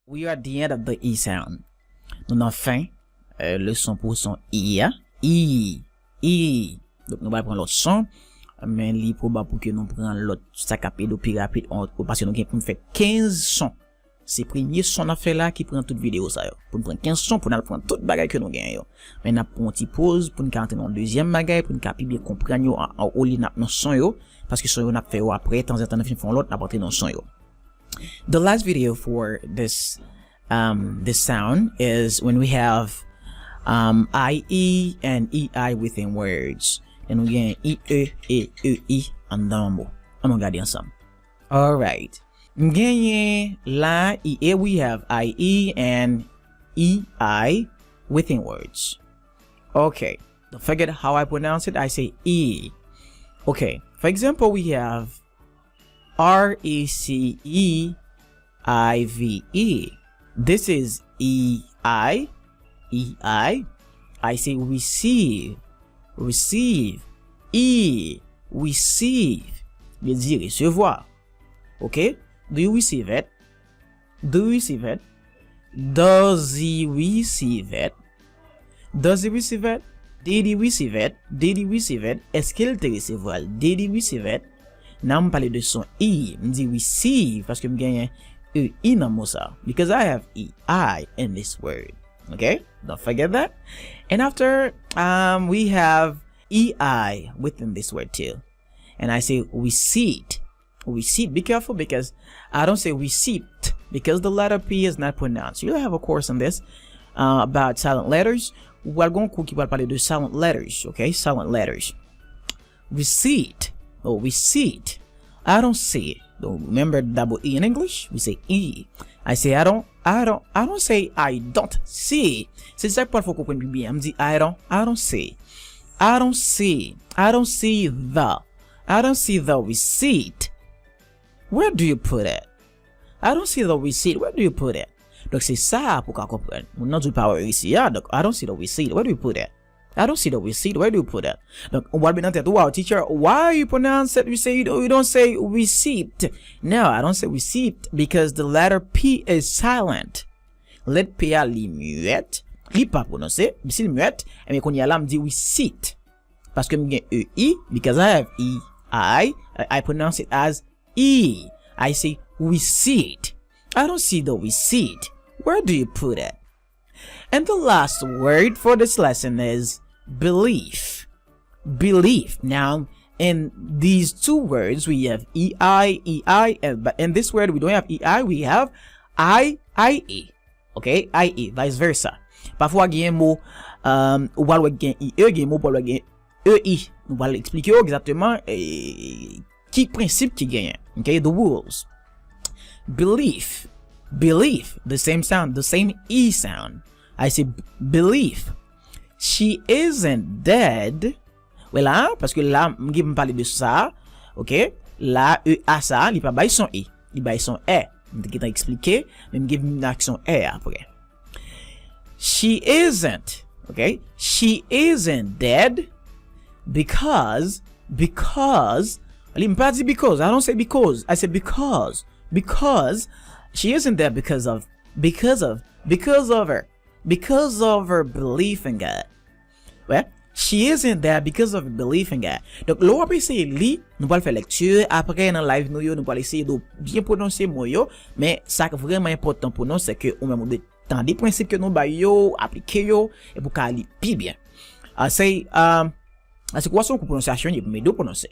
We are at the end of the E sound. Nous avons fin le son pour son I. I. I. Donc nous allons prendre l'autre son. Mais il est probable pour que nous prenions l'autre sac à pied plus rapide. Parce que nous avons fait 15 sons. C'est le premier son à faire là qui prend toute vidéo ça. Pour nous prendre 15 sons pour nous prendre toute bagay que nous gagnons. Mais nous avons une petite pause pour nous entrer dans le deuxième bagay. Pour nous bien comprendre en haut nos sons. Parce que son nous avons fait après. De temps en temps nous faisons l'autre. Nous avons pris nos sons. The last video for this sound is when we have IE and EI within words. And we get E, and then I'm gonna get some. Alright. Here we have IE and EI within words. Okay. Don't forget how I pronounce it. I say E. Okay. For example, we have RECEIVE. This is EI. I say receive. Receive. E. Receive. Je dis recevoir. Okay? Do you receive it? Do you receive it? Does he receive it? Does he receive it? Did he receive it? Did he receive it? Est-ce qu'il te recevoir? Did he receive it? Now me parler de son I. Me dit receive parce que me gagne I dans mot ça. Because I have EI in this word. Okay? Don't forget that. And after we have EI within this word too. And I say receipt. Receipt. Be careful because I don't say receipt because the letter P is not pronounced. You'll have a course on this about silent letters. We're going to parler de silent letters. Okay? Silent letters. Receipt. Oh, receipt. I don't see it. Remember double E in English? We say E. I say I don't say I don't see. C'est ça pour faut comprendre bien. Me dit I don't see. I don't see the receipt. Where do you put it? I don't see the receipt. Where do you put it? Donc c'est ça pour qu'on comprenne. On n'a pas ici. Donc I don't see the receipt. Where do you put it? I don't see the receipt. Where do you put it? Donc on va bien entendre. Wow, teacher, why you pronounce it? You don't say receipt. No, I don't say receipt because the letter P is silent. Let P a li muette. Li pas prononcé. Si muette, mais qu'on y a là me dit receipt. Parce que me gagne EI because I have I pronounce it as E. I say receipt. I don't see the receipt. Where do you put it? And the last word for this lesson is belief. Belief. Now, in these two words, we have EI, but in this word, we don't have EI, we have IE. Okay? IE, vice versa. Parfois, il y a un mot, ou va le gain IE, il y a un mot pour le gain EI. Nous allons expliquer exactement qui principe qui gagne. Okay? The rules. Belief. Belief. The same sound, the same E sound. I say belief. She isn't dead. Voilà, parce que là, je vais parler de ça. Ok? Là, à ça, il n'y a pas son I. Il y a son E. Je vais expliquer, mais je vais une action E après. She isn't. Ok? She isn't dead because. Il m'a pas dit because. I don't say because. I say because. Because she isn't there because of her belief in God. Well, she isn't there because of her belief in God. Donc, l'on va essayer li, nous allons faire lecture, après dans live nous allons essayer de bien prononcer mot yo, mais ça qui est vraiment important pour nous c'est que on même dans des principes que nous ba yo, appliquer yo et pour qu'elle lit bien. C'est quoi son prononciation il me do prononcer.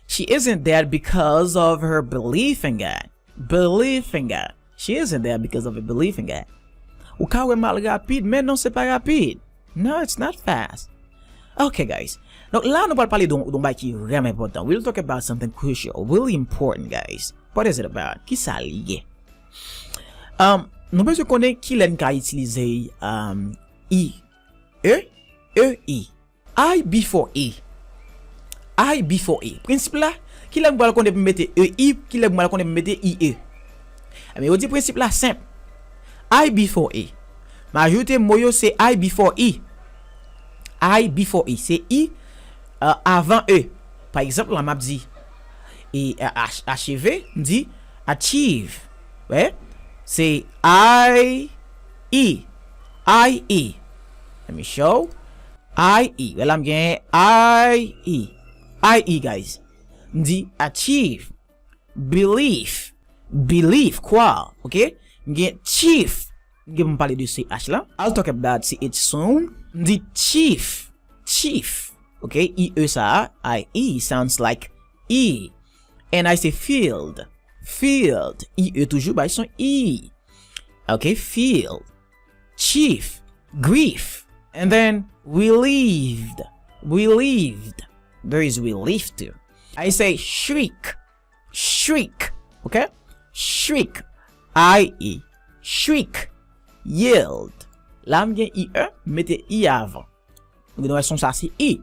She isn't there because of her belief in God. Belief in God. She isn't there because of her belief in God. Ou ka wè mal rapide, mais non c'est pas rapide. No, it's not fast. Okay, guys. Donc là, nous allons parler d'un bail qui est vraiment important. We'll talk about something crucial, really important, guys. What is it about? Qui ça lié? Nous besoin connaître qui l'aime qu'à utiliser I. I before E. I before E. Principe là, qui l'aime qu'on peut mettre EI, qui l'aime qu'on peut mettre IE. Mais on dit principe là simple. I before E. Majorité moyo c'est I before E. I before E. C'est I avant E. Par exemple, la m'a dit et achever, dit achieve. Ouais. say I-E. I-E. Let me show. I-E. Well, I'm getting I-E. I-E, guys. M'di achieve. Belief. Belief, quoi? Okay? M'gen chief. M'gen m'parler de CH là. I'll talk about CH soon. M'di chief. Chief. Okay? E-E ça. I-E sounds like E. And I say field. Field. E-E toujours by son E. Okay? Field. Chief. Grief. And then relieved. Relieved. There is relief too. I say shriek. Shriek. Okay? Shriek. I-E. Shriek. Yield. Là, m'gen I-E, mettez I avant. Vous devez son ça, c'est I.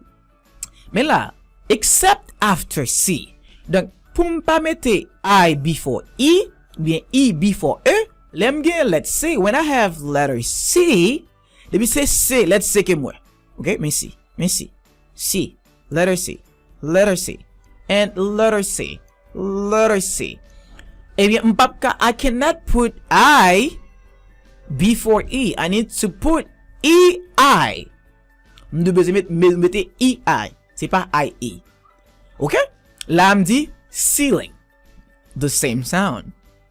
Mais là, except after C. Donc, pour m'pas mettre I before E, bien E before E, let's say, when I have letter C, let me say C, let's say que moi. Okay? Mais C. C. Letter C. Letter C. And letter C. Letter C. Eh bien, I cannot put I before E. I need to put E-I. Je dois mettre E-I. C'est pas I-E. Ok? Là, je me dis ceiling. The same sound.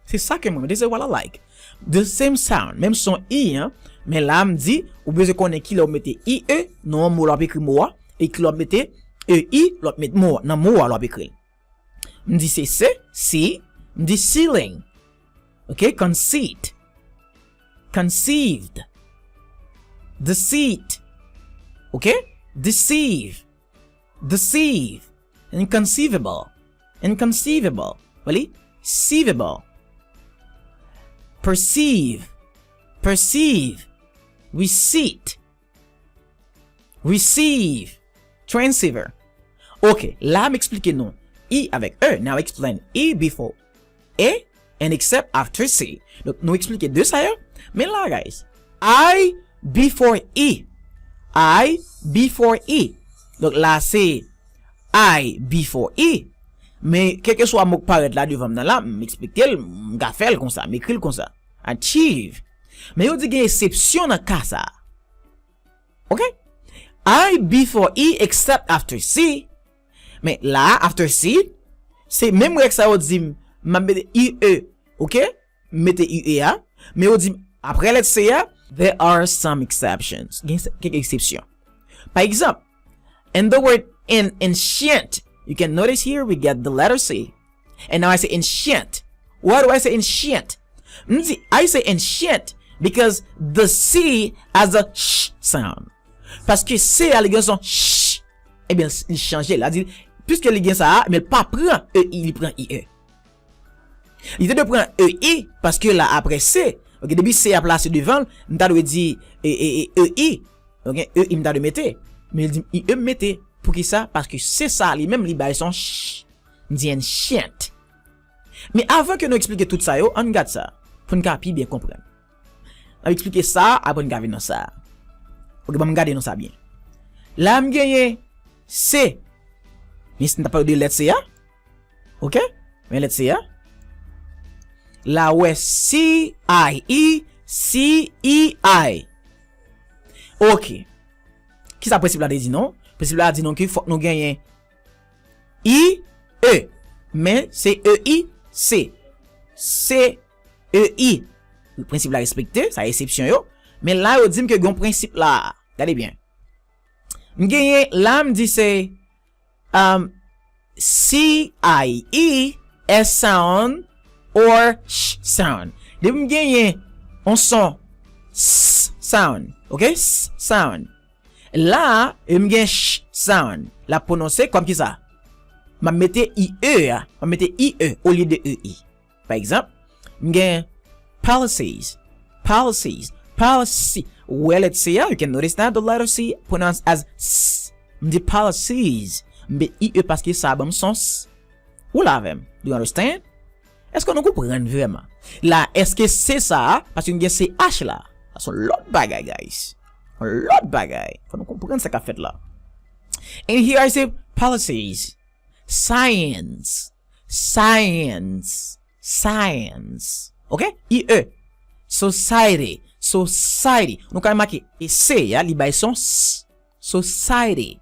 C'est ça que moi, this is what I like. The same sound. Même son I, hein. Mais là, je me dis, ou besoin qu'on ait qui l'on mette I-E, non, mot l'on écrit mot, et qui l'on mette E-I, l'on mette mot, non, mot l'on écrit. Je me dis c'est C. The ceiling. Okay, conceit. Conceived. Deceit. Okay? Deceive. Deceive. Inconceivable. Inconceivable. Really? Conceivable. Perceive. Perceive. Receipt. Receive. Transceiver. Ok, là m'expliquer non. E avec E. Now explain E before E and except after C. Donc nous expliquer deux ça. Mais là guys, I before E. I before E. Donc là c'est I before E. Mais quel que soit mot paraître là devant là, m'expliquer, m'ga faire comme ça, m'écrire comme ça. Achieve. Mais on dit qu'il y a une exception dans cas ça. OK? I before E except after C. Mais là, after C, c'est même que ça on dit m'a mettre IE, OK? Mettez IE, mais on dit après let's say there are some exceptions. Il y a quelques exceptions. Par exemple, in the word in ancient, you can notice here we get the letter C. And now I say ancient. Why do I say ancient? I say ancient because the C has a sh sound. Parce que C a le son sh. Eh bien, il change là. Puisque le ça, mais il pas prend E, il prend IE. Il te prend EI parce que là après C, OK, depuis C a placé devant, m'ta doit dire EI. OK, E m'ta de mettre. Mais il dit IE mettre pour qui ça? Parce que c'est ça lui même li bail son sh. Dit ancient. Mais avant que nous expliquer tout ça yo, on regarde ça pour nous capi bien comprendre. On va expliquer ça après nous garder dans ça. OK, bon regarder nous ça bien. Là m gagné C. Mais ce n'est pas de lettre C. OK? Mais lettre C. Là ouais C-I-E, C-E-I. OK. Qui ça principe là dit non? Principe là dit non qu'il faut nous gagner I-E. Mais c'est E-I, C. C-E-I. Le principe là respecté, ça exception yo. Mais là on dit que gon principe là. Regardez bien. M'gagné là me dit c'est C-I-E, S sound or sh sound. De m'gagné on son S sound. OK? S sound. Là, m'gagné sh sound. La prononcer comme qui ça? Ma mette IE, ma mette IE au lieu de EI. Par exemple, m'gagné policies. Policies. Policy. Well, let's say, you can notice that the letter C pronounced as S. The policies. Mais IE parce que ça a bon sens. Ou la même. Do you understand? Est-ce que nous comprenons vraiment? Là, est-ce que c'est ça? Parce que nous avons CH là. C'est l'autre bagay, guys. L'autre bagay. Faut nous comprendre ce qu'a fait là. And here I say policies. Science. Science. Science. OK? IE. Society. Society. Nou ka marqué et C ya, li bay son S. Society.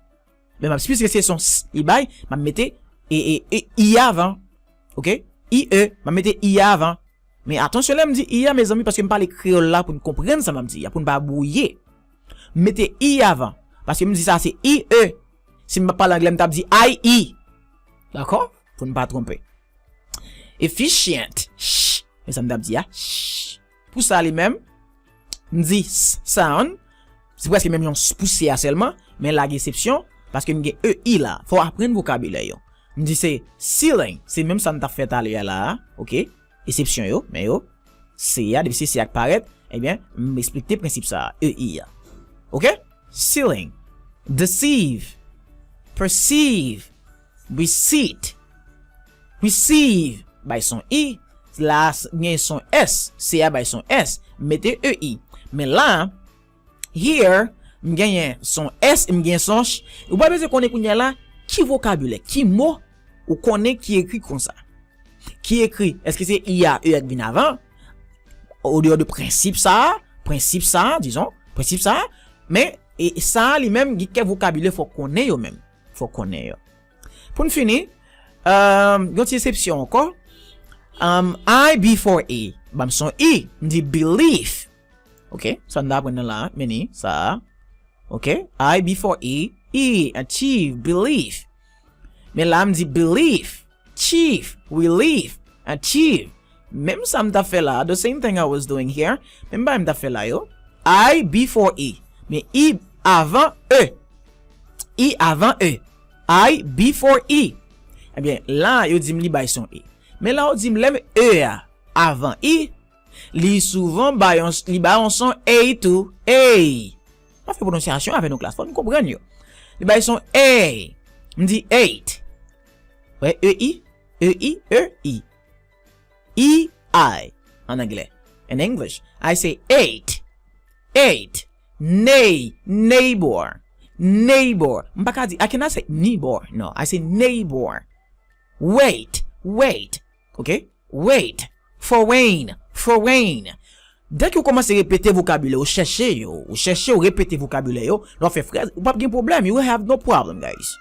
Mais puisque c'est son S, li bay, m'a mette I avant. OK? IE, m'a mette I avant. Mais attention là me dit IA mes amis parce que me parle créole là pour me comprendre ça m'a dit pour ne pas brouiller. Mettez I avant parce que me dit ça c'est IE. Si me parle anglais me tape dit IE. D'accord? Pour ne pas tromper. Efficient. Mais ça me tape dit pour ça les mêmes me dit sound c'est presque même yon poussé seulement mais la exception parce que me gen EI là, faut apprendre vocabulaire yo. Me dit c'est ceiling, c'est même ça me t'a fait à là, OK? Exception yo, mais yo, c'est ya, depuis c'est apparaît, eh bien, m'expliquer principe ça, EI. OK? Ceiling, deceive, perceive, receipt, receive, by son I, là, bien son S, c'est ya by son S, mettez EI. Mais là, here, m'gagne son S, m'gagne son Ch, ou pas besoin qu'on ait là, qui vocabulaire, qui mot, ou connaît qui écrit comme ça. Qui écrit? Est-ce que c'est IA, E qui vient avant? Au dehors de principe ça, disons, principe ça, mais, et ça, lui-même, quel vocabulaire faut connaître yo même. Faut connaître. Pour nous finir, une exception encore. I before E. Bam son E, dit belief. OK? Ça n'a pas là, meni, ça. OK? I before E, achieve, belief. Mais là, me dit belief. Chief, relief, achieve. Même ça m'ta fait là, the same thing I was doing here. Même pas m'ta fait là yo. I before E. Mais I avant E. I avant E. I before E. Eh bien, là, yo dit m'li bay son E. Mais là, yo dit m'lève E avant I. Li souvent bay son A to A. On fait prononciation avec nos classes. Faut nous comprendre yo. Li bay son A. M'di 8. Ouais, E-I. E-I en anglais. In English, I say 8. Neighbor. I cannot say neighbor. No, I say neighbor. Wait. Okay? Wait. Foreign. Dès que vous commencez à répéter vocabulaire, vous cherchez, répéter vocabulaire, vous faites phrase, vous pas de problème. You will have no problem, guys.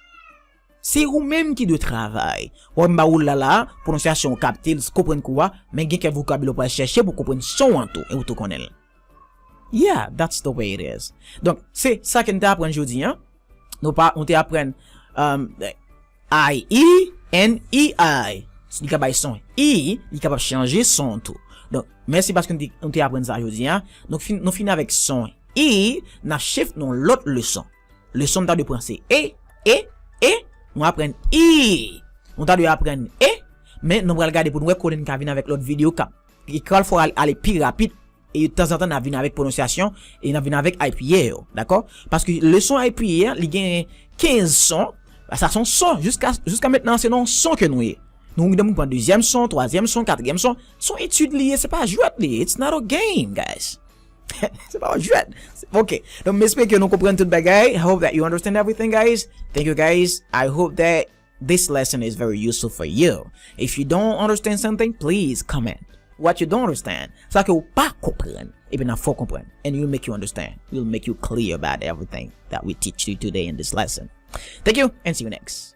C'est vous-même qui de travail. Ou mba ou là, prononciation capter, comprendre quoi, mais gen quel vocabulaire pour chercher pour comprendre son en tout et ou tout connaître. Yeah, that's the way it is. Donc, c'est ça que nous t'apprend aujourd'hui, hein. Nous pas on t'apprend I N E I. Il capable son I, il capable changer son tout. Donc, merci parce que nous t'apprend ça aujourd'hui, hein. Donc nous finit avec son I, na shift dans l'autre leçon. Leçon t'as de prendre c'est et on apprend I. On t'a dû apprendre E, mais nous allons regarder pour nous qu'on va venir avec l'autre vidéo cap. Il faut aller plus rapide et de temps en temps on venir avec prononciation et on venir avec IPA, d'accord? Parce que le son IPA, il gagne 15 sons, ça sont sons jusqu'à maintenant c'est non son que nous est. Nous devons prendre deuxième son, troisième son, quatrième son, son étude lié, c'est pas jouet lié, it's not a game, guys. C'est pas jouet. Okay. Donc j'espère que nous comprenons tout bagay. I hope that you understand everything, guys. Thank you, guys. I hope that this lesson is very useful for you. If you don't understand something, please comment what you don't understand. Ça que vous pas comprendre, et bien faut comprendre, and will make you understand. Will make you clear about everything that we teach you today in this lesson. Thank you, and see you next.